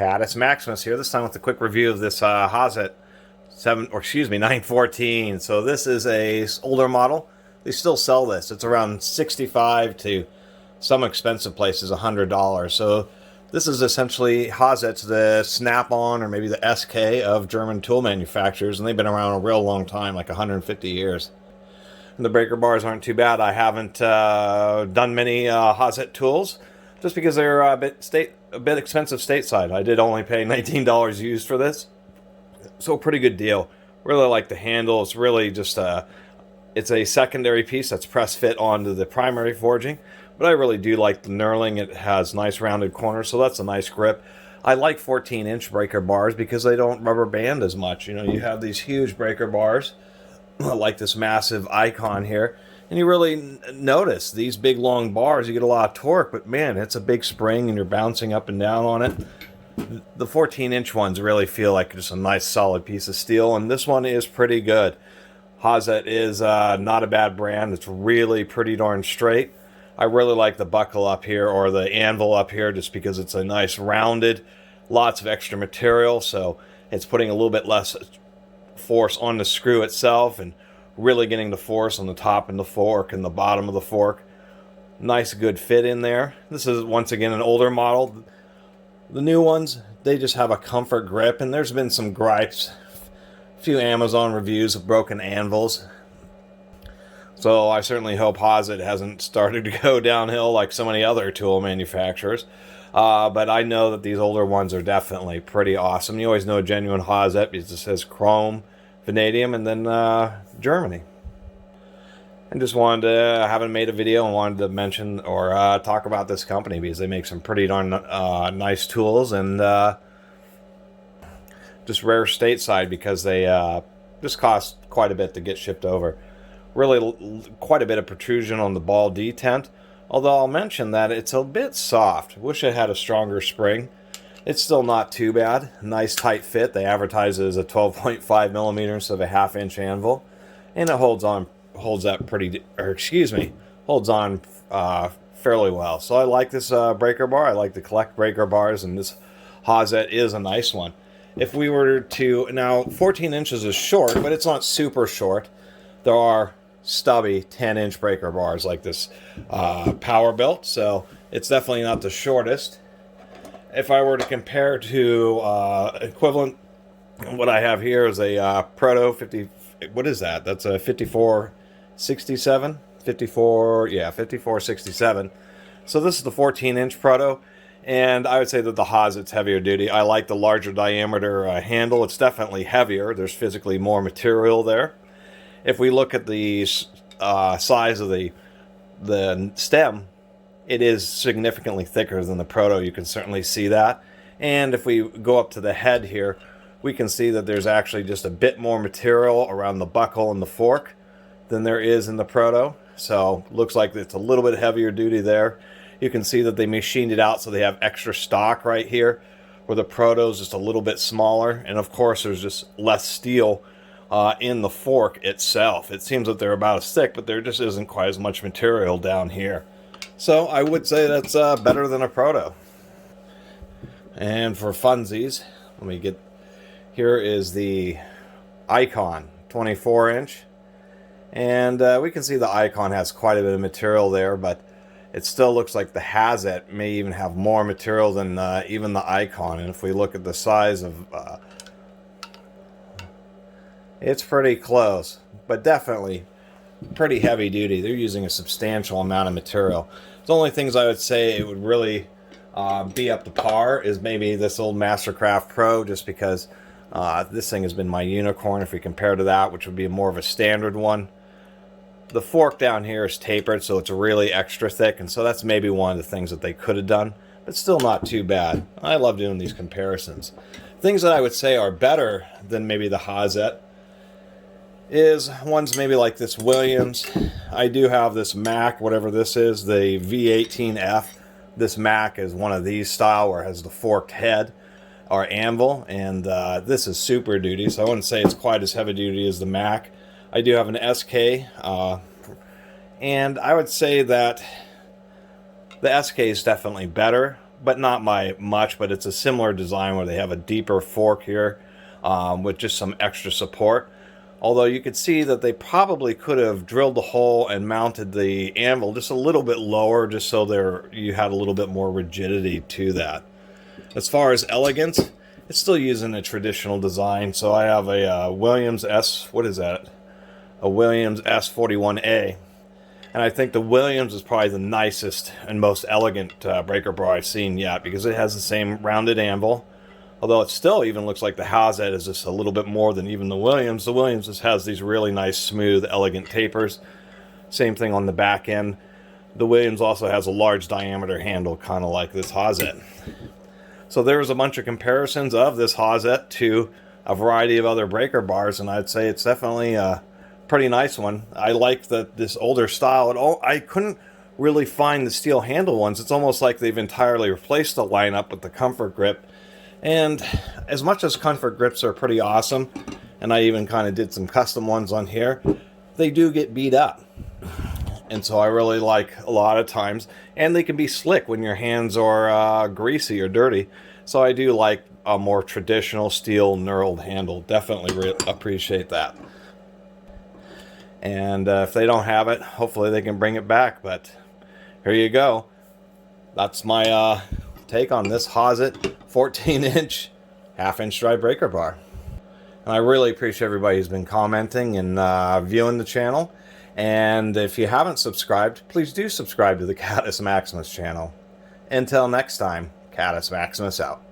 Catus, Maximus here, this time with a quick review of this Hazet 914. So this is a older model. They still sell this. It's around $65 to some expensive places $100. So this is essentially Hazet's the Snap-on or maybe the SK of German tool manufacturers, and they've been around a real long time, like 150 years. And the breaker bars aren't too bad. I haven't done many Hazet tools just because they're a bit expensive stateside. I did only pay $19 used for this, so pretty good deal. Really like the handle. It's really just it's a secondary piece that's press fit onto the primary forging, but I really do like the knurling. It has nice rounded corners, so that's a nice grip. I like 14-inch breaker bars because they don't rubber band as much. You know, you have these huge breaker bars like this massive icon here, and you really notice these big long bars. You get a lot of torque, but man, it's a big spring and you're bouncing up and down on it. The 14-inch ones really feel like just a nice solid piece of steel, and this one is pretty good. Hazet is not a bad brand. It's really pretty darn straight. I really like the buckle up here, or the anvil up here, just because it's a nice rounded, lots of extra material, so it's putting a little bit less force on the screw itself and really getting the force on the top and the fork and the bottom of the fork. Nice good fit in there. This is once again an older model. The new ones, they just have a comfort grip, and there's been some gripes. A few Amazon reviews of broken anvils. So I certainly hope Hazet hasn't started to go downhill like so many other tool manufacturers. But I know that these older ones are definitely pretty awesome. You always know a genuine Hazet because it says chrome, vanadium, and then Germany. I just wanted to, I haven't made a video and wanted to mention or talk about this company because they make some pretty darn nice tools, and just rare stateside because they just cost quite a bit to get shipped over. Really quite a bit of protrusion on the ball detent, although I'll mention that it's a bit soft. Wish it had a stronger spring. It's still not too bad. Nice tight fit. They advertise it as a 12.5 millimeter instead of a half-inch anvil, and it holds on fairly well. So I like this breaker bar. I like to collect breaker bars, and this Hazet is a nice one. If we were to, now 14 inches is short, but it's not super short. There are stubby 10-inch breaker bars like this power built, so it's definitely not the shortest. If I were to compare to equivalent, what I have here is a Proto 50. What is that? That's a 5467. 5467. So this is the 14-inch Proto, and I would say that the Hazet's heavier duty. I like the larger diameter handle. It's definitely heavier. There's physically more material there. If we look at the size of the stem, it is significantly thicker than the Proto. You can certainly see that. And if we go up to the head here, we can see that there's actually just a bit more material around the buckle and the fork than there is in the Proto. So looks like it's a little bit heavier duty there. You can see that they machined it out so they have extra stock right here, where the Proto is just a little bit smaller. And of course there's just less steel in the fork itself. It seems that they're about as thick, but there just isn't quite as much material down here. So I would say that's better than a Proto. And for funsies, let me get, here is the Icon 24-inch. And we can see the Icon has quite a bit of material there, but it still looks like the Hazet may even have more material than even the Icon. And if we look at the size of it's pretty close, but definitely pretty heavy duty. They're using a substantial amount of material. The only things I would say it would really be up to par is maybe this old Mastercraft Pro, just because this thing has been my unicorn if we compare to that, which would be more of a standard one. The fork down here is tapered, so it's really extra thick, and so that's maybe one of the things that they could have done, but still not too bad. I love doing these comparisons. Things that I would say are better than maybe the Hazet is ones maybe like this Williams. I do have this Mac, whatever this is, the V18F. This Mac is one of these style where it has the forked head or anvil, and this is super duty, so I wouldn't say it's quite as heavy duty as the Mac. I do have an SK, and I would say that the SK is definitely better, but not by much, but it's a similar design where they have a deeper fork here with just some extra support. Although you could see that they probably could have drilled the hole and mounted the anvil just a little bit lower, just so you had a little bit more rigidity to that. As far as elegance, it's still using a traditional design. So I have a Williams what is that? A Williams S41A. And I think the Williams is probably the nicest and most elegant breaker bar I've seen yet, because it has the same rounded anvil. Although it still even looks like the Hazet is just a little bit more than even the Williams. The Williams just has these really nice, smooth, elegant tapers. Same thing on the back end. The Williams also has a large diameter handle, kind of like this Hazet. So there's a bunch of comparisons of this Hazet to a variety of other breaker bars, and I'd say it's definitely a pretty nice one. I like this older style. I couldn't really find the steel handle ones. It's almost like they've entirely replaced the lineup with the comfort grip. And as much as comfort grips are pretty awesome, and I even kind of did some custom ones on here, they do get beat up. And so I really like a lot of times, and they can be slick when your hands are greasy or dirty. So I do like a more traditional steel knurled handle. Definitely appreciate that. And if they don't have it, hopefully they can bring it back. But here you go. That's my take on this Hazet 14-inch half-inch dry breaker bar. And I really appreciate everybody who's been commenting and viewing the channel. And if you haven't subscribed, please do subscribe to the Catus Maximus channel. Until next time, Catus Maximus out.